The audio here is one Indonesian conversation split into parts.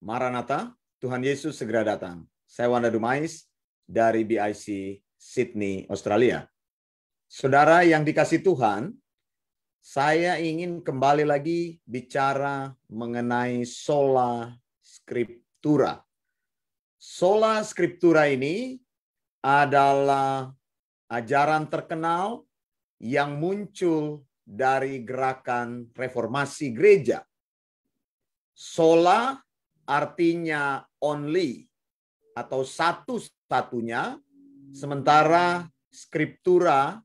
Maranatha, Tuhan Yesus segera datang. Saya Wanda Dumais dari BIC Sydney, Australia. Saudara yang dikasih Tuhan, saya ingin kembali lagi bicara mengenai sola scriptura. Sola scriptura ini adalah ajaran terkenal yang muncul dari gerakan reformasi gereja. Sola artinya only atau satu-satunya, sementara scriptura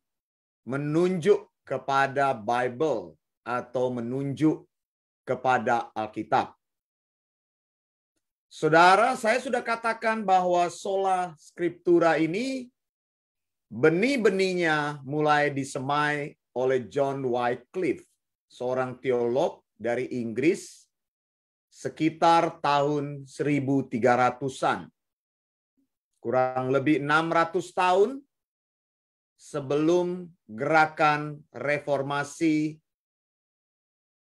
menunjuk kepada Bible atau menunjuk kepada Alkitab. Saudara, saya sudah katakan bahwa sola scriptura ini benih-benihnya mulai disemai oleh John Wycliffe, seorang teolog dari Inggris sekitar tahun 1300-an. Kurang lebih 600 tahun sebelum gerakan reformasi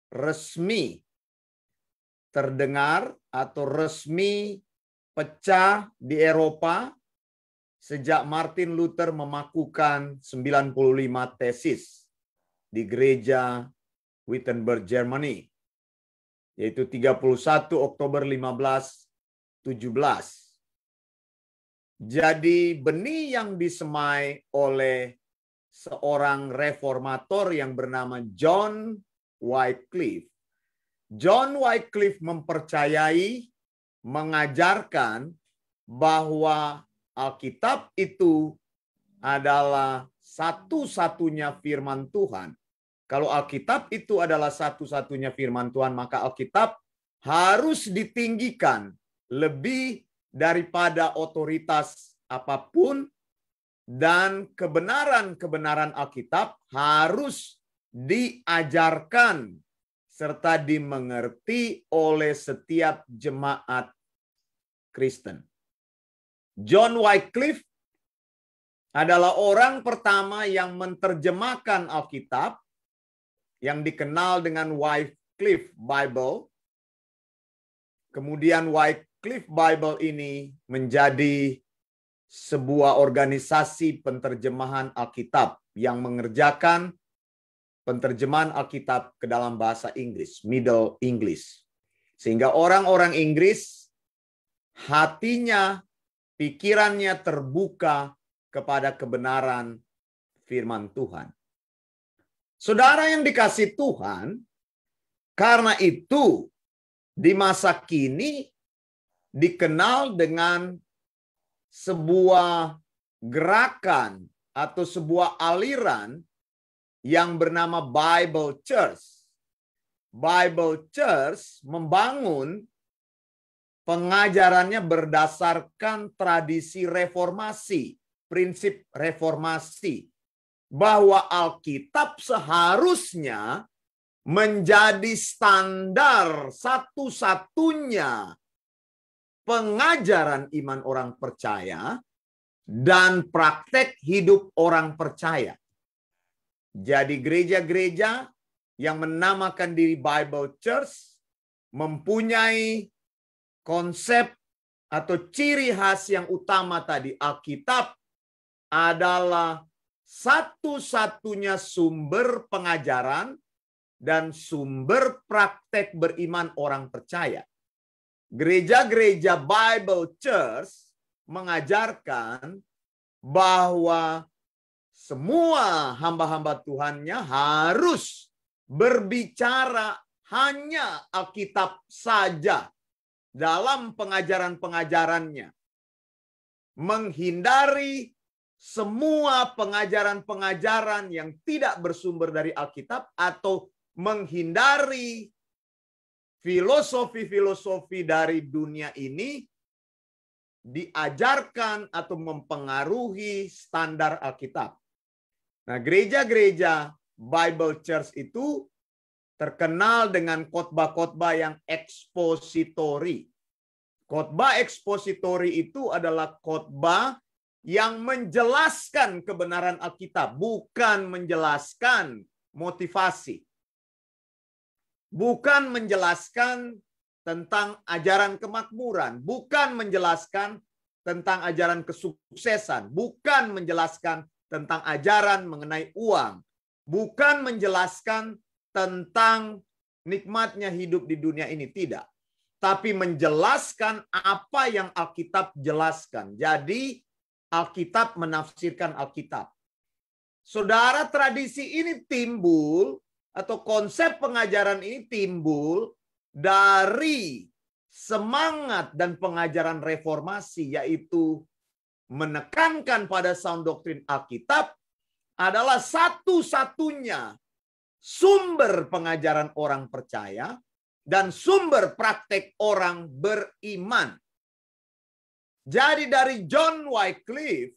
resmi terdengar atau resmi pecah di Eropa sejak Martin Luther memakukan 95 tesis di gereja Wittenberg, Germany, yaitu 31 Oktober 1517. Jadi benih yang disemai oleh seorang reformator yang bernama John Wycliffe. John Wycliffe mempercayai, mengajarkan bahwa Alkitab itu adalah satu-satunya firman Tuhan. Kalau Alkitab itu adalah satu-satunya firman Tuhan, maka Alkitab harus ditinggikan lebih daripada otoritas apapun, dan kebenaran-kebenaran Alkitab harus diajarkan serta dimengerti oleh setiap jemaat Kristen. John Wycliffe adalah orang pertama yang menerjemahkan Alkitab yang dikenal dengan Wycliffe Bible. Kemudian Wycliffe Bible ini menjadi sebuah organisasi penterjemahan Alkitab yang mengerjakan penterjemahan Alkitab ke dalam bahasa Inggris, Middle English. Sehingga orang-orang Inggris hatinya, pikirannya terbuka kepada kebenaran firman Tuhan. Saudara yang dikasih Tuhan, karena itu di masa kini dikenal dengan sebuah gerakan atau sebuah aliran yang bernama Bible Church. Bible Church membangun pengajarannya berdasarkan tradisi reformasi, prinsip reformasi, bahwa Alkitab seharusnya menjadi standar satu-satunya pengajaran iman orang percaya dan praktek hidup orang percaya. Jadi gereja-gereja yang menamakan diri Bible Church mempunyai konsep atau ciri khas yang utama tadi. Alkitab adalah satu-satunya sumber pengajaran dan sumber praktek beriman orang percaya. Gereja-gereja Bible Church mengajarkan bahwa semua hamba-hamba Tuhannya harus berbicara hanya Alkitab saja dalam pengajaran-pengajarannya. Menghindari semua pengajaran-pengajaran yang tidak bersumber dari Alkitab atau menghindari filosofi-filosofi dari dunia ini diajarkan atau mempengaruhi standar Alkitab. Nah, gereja-gereja Bible Church itu terkenal dengan khotbah-khotbah yang ekspositori. Khotbah ekspositori itu adalah khotbah yang menjelaskan kebenaran Alkitab, bukan menjelaskan motivasi. Bukan menjelaskan tentang ajaran kemakmuran, bukan menjelaskan tentang ajaran kesuksesan, bukan menjelaskan tentang ajaran mengenai uang, bukan menjelaskan tentang nikmatnya hidup di dunia ini, tidak. Tapi menjelaskan apa yang Alkitab jelaskan. Jadi Alkitab menafsirkan Alkitab. Saudara, tradisi ini timbul atau konsep pengajaran ini timbul dari semangat dan pengajaran reformasi, yaitu menekankan pada sound doktrin Alkitab adalah satu-satunya sumber pengajaran orang percaya dan sumber praktek orang beriman. Jadi dari John Wycliffe,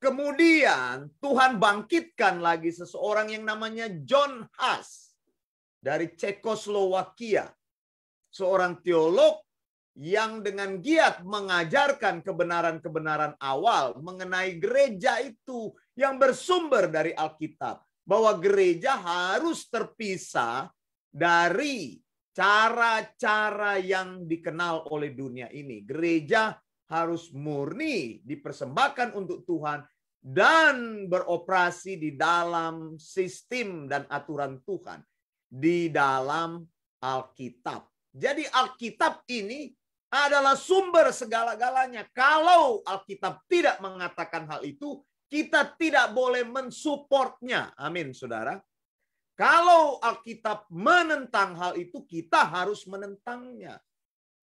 kemudian Tuhan bangkitkan lagi seseorang yang namanya John Huss dari Cekoslowakia. Seorang teolog yang dengan giat mengajarkan kebenaran-kebenaran awal mengenai gereja itu yang bersumber dari Alkitab. Bahwa gereja harus terpisah dari cara-cara yang dikenal oleh dunia ini. Gereja harus murni dipersembahkan untuk Tuhan dan beroperasi di dalam sistem dan aturan Tuhan. Di dalam Alkitab. Jadi Alkitab ini adalah sumber segala-galanya. Kalau Alkitab tidak mengatakan hal itu, kita tidak boleh mensupportnya. Amin, saudara. Kalau Alkitab menentang hal itu, kita harus menentangnya.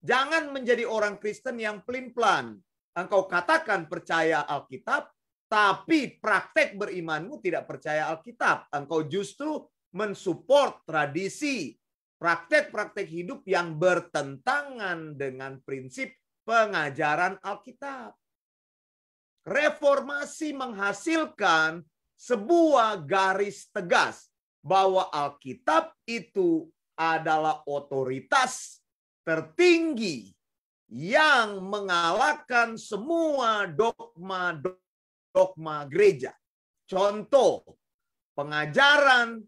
Jangan menjadi orang Kristen yang pelin-pelan. Engkau katakan percaya Alkitab, tapi praktek berimanmu tidak percaya Alkitab. Engkau justru mensupport tradisi, praktek-praktek hidup yang bertentangan dengan prinsip pengajaran Alkitab. Reformasi menghasilkan sebuah garis tegas bahwa Alkitab itu adalah otoritas tertinggi yang mengalahkan semua dogma gereja. Contoh, pengajaran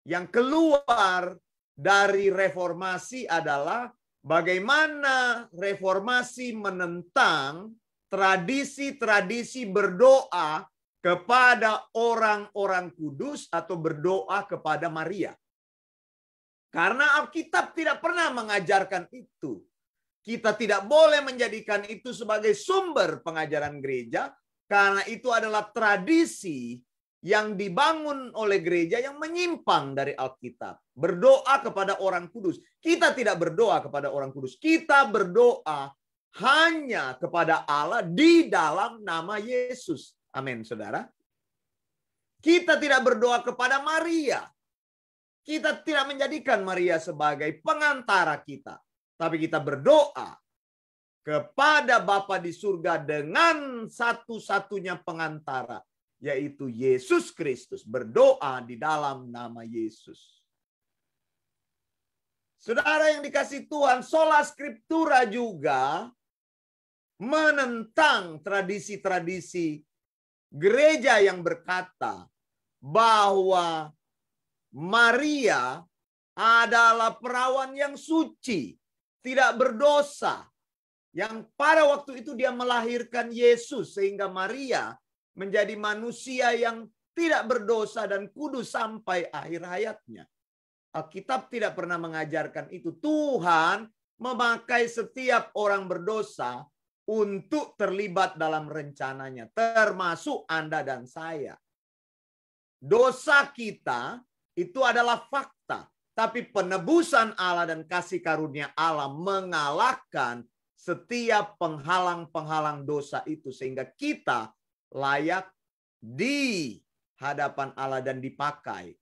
yang keluar dari reformasi adalah bagaimana reformasi menentang tradisi-tradisi berdoa kepada orang-orang kudus atau berdoa kepada Maria. Karena Alkitab tidak pernah mengajarkan itu. Kita tidak boleh menjadikan itu sebagai sumber pengajaran gereja, karena itu adalah tradisi yang dibangun oleh gereja yang menyimpang dari Alkitab. Berdoa kepada orang kudus. Kita tidak berdoa kepada orang kudus. Kita berdoa hanya kepada Allah di dalam nama Yesus. Amin, saudara. Kita tidak berdoa kepada Maria. Kita tidak menjadikan Maria sebagai pengantara kita. Tapi kita berdoa kepada Bapa di surga dengan satu-satunya pengantara, yaitu Yesus Kristus. Berdoa di dalam nama Yesus. Saudara yang dikasihi Tuhan, sola scriptura juga menentang tradisi-tradisi gereja yang berkata bahwa Maria adalah perawan yang suci, tidak berdosa, yang pada waktu itu dia melahirkan Yesus, sehingga Maria menjadi manusia yang tidak berdosa dan kudus sampai akhir hayatnya. Alkitab tidak pernah mengajarkan itu. Tuhan memakai setiap orang berdosa untuk terlibat dalam rencananya, termasuk Anda dan saya. Dosa kita itu adalah fakta, tapi penebusan Allah dan kasih karunia Allah mengalahkan setiap penghalang-penghalang dosa itu, sehingga kita layak di hadapan Allah dan dipakai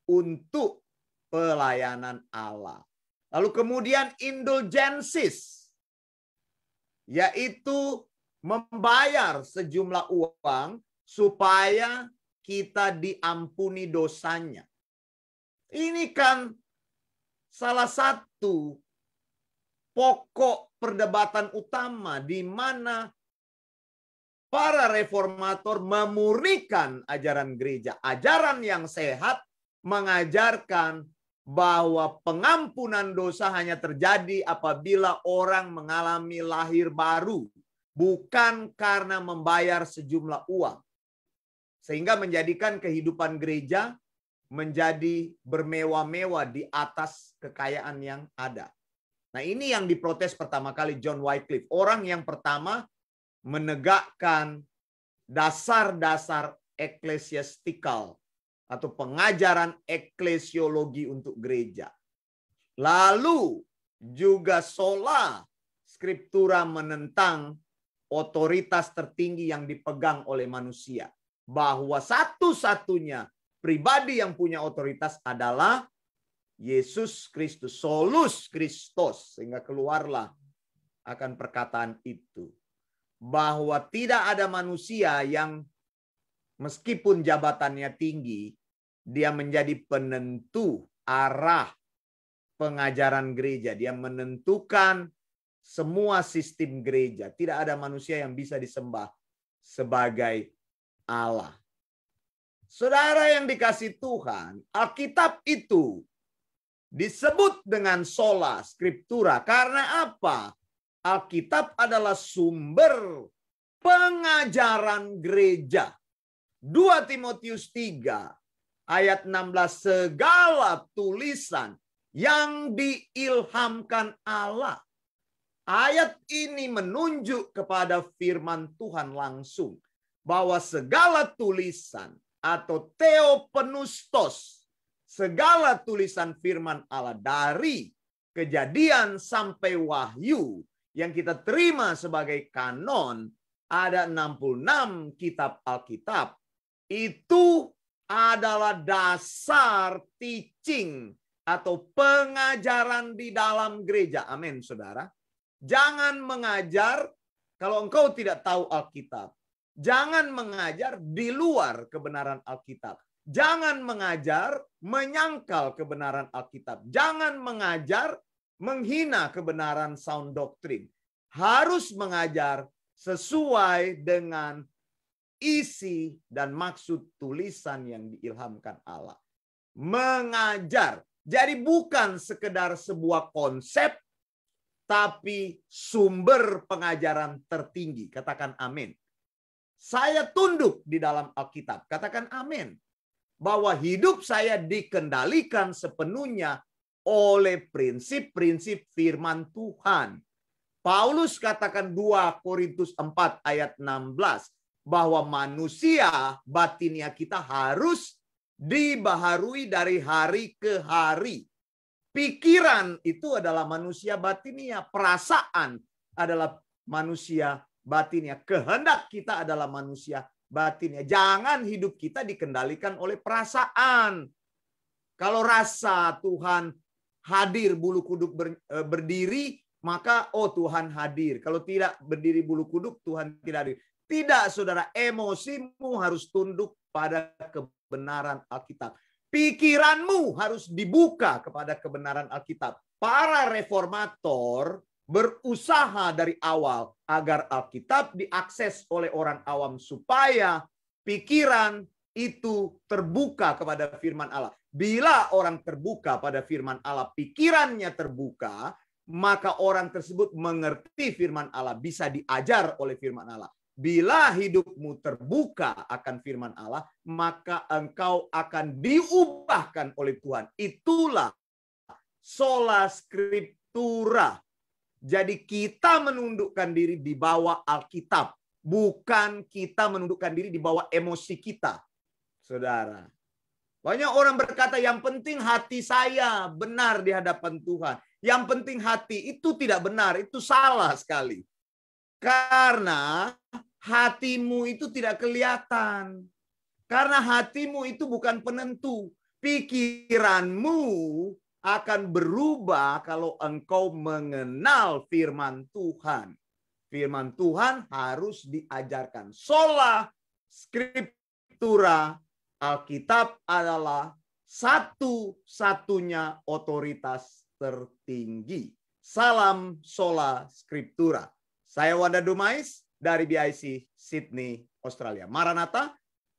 untuk pelayanan Allah. Lalu kemudian indulgensis, yaitu membayar sejumlah uang supaya kita diampuni dosanya. Ini kan salah satu pokok perdebatan utama di mana para reformator memurnikan ajaran gereja. Ajaran yang sehat mengajarkan bahwa pengampunan dosa hanya terjadi apabila orang mengalami lahir baru, bukan karena membayar sejumlah uang. Sehingga menjadikan kehidupan gereja menjadi bermewah-mewah di atas kekayaan yang ada. Nah, ini yang diprotes pertama kali John Wycliffe. Orang yang pertama menegakkan dasar-dasar eklesiastikal atau pengajaran eklesiologi untuk gereja. Lalu juga sola scriptura menentang otoritas tertinggi yang dipegang oleh manusia. Bahwa satu-satunya pribadi yang punya otoritas adalah Yesus Kristus, solus Kristus. Sehingga keluarlah akan perkataan itu. Bahwa tidak ada manusia yang meskipun jabatannya tinggi, dia menjadi penentu arah pengajaran gereja. Dia menentukan semua sistem gereja. Tidak ada manusia yang bisa disembah sebagai Allah. Saudara yang dikasih Tuhan, Alkitab itu disebut dengan sola scriptura. Karena apa? Alkitab adalah sumber pengajaran gereja. 2 Timotius 3 ayat 16, segala tulisan yang diilhamkan Allah. Ayat ini menunjuk kepada firman Tuhan langsung. Bahwa segala tulisan atau theopneustos, segala tulisan firman Allah dari Kejadian sampai Wahyu yang kita terima sebagai kanon, ada 66 kitab Alkitab. Itu adalah dasar teaching atau pengajaran di dalam gereja. Amin, saudara. Jangan mengajar kalau engkau tidak tahu Alkitab. Jangan mengajar di luar kebenaran Alkitab. Jangan mengajar menyangkal kebenaran Alkitab. Jangan mengajar menghina kebenaran sound doctrine. Harus mengajar sesuai dengan isi dan maksud tulisan yang diilhamkan Allah. Mengajar. Jadi bukan sekedar sebuah konsep, tapi sumber pengajaran tertinggi. Katakan amin. Saya tunduk di dalam Alkitab. Katakan amin. Bahwa hidup saya dikendalikan sepenuhnya oleh prinsip-prinsip firman Tuhan. Paulus katakan 2 Korintus 4 ayat 16. Bahwa manusia batinnya kita harus dibaharui dari hari ke hari. Pikiran itu adalah manusia batinnya. Perasaan adalah manusia batinnya. Kehendak kita adalah manusia batinnya. Jangan hidup kita dikendalikan oleh perasaan. Kalau rasa Tuhan hadir bulu kuduk berdiri, maka oh Tuhan hadir. Kalau tidak berdiri bulu kuduk, Tuhan tidak hadir. Tidak, saudara, emosimu harus tunduk pada kebenaran Alkitab. Pikiranmu harus dibuka kepada kebenaran Alkitab. Para reformator berusaha dari awal agar Alkitab diakses oleh orang awam supaya pikiran itu terbuka kepada firman Allah. Bila orang terbuka pada firman Allah, pikirannya terbuka, maka orang tersebut mengerti firman Allah, bisa diajar oleh firman Allah. Bila hidupmu terbuka akan firman Allah, maka engkau akan diubahkan oleh Tuhan. Itulah sola scriptura. Jadi kita menundukkan diri di bawah Alkitab. Bukan kita menundukkan diri di bawah emosi kita. Saudara. Banyak orang berkata yang penting hati saya benar di hadapan Tuhan. Yang penting hati itu tidak benar. Itu salah sekali. Karena hatimu itu tidak kelihatan. Karena hatimu itu bukan penentu. Pikiranmu akan berubah kalau engkau mengenal firman Tuhan. Firman Tuhan harus diajarkan. Sola scriptura, Alkitab adalah satu-satunya otoritas tertinggi. Salam sola scriptura. Saya Wanda Dumais dari BIC Sydney, Australia. Maranatha,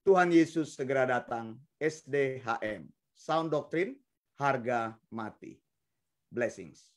Tuhan Yesus segera datang. SDHM. Sound Doctrine harga mati. Blessings.